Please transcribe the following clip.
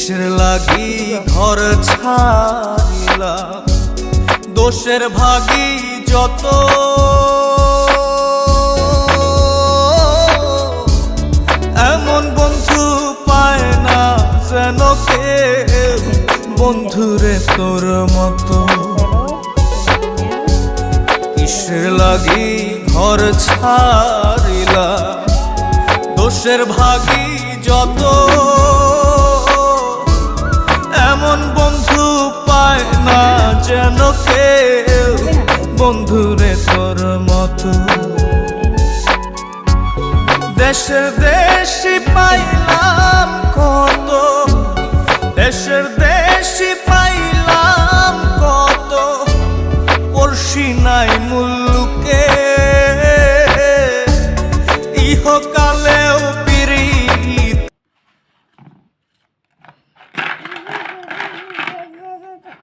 কিসের লাগি ঘর ছাড়িলাম, দোষের ভাগী যত, এমন বন্ধু পায় না যেন কেউ, বন্ধুরে তোর মতো। কিসের লাগি ঘর ছাড়িলাম, দোষের ভাগী যত, এমন বন্ধু পায় না যেন কেউ, বন্ধুরে তোর মতো। দেশে দেশি পাইলাম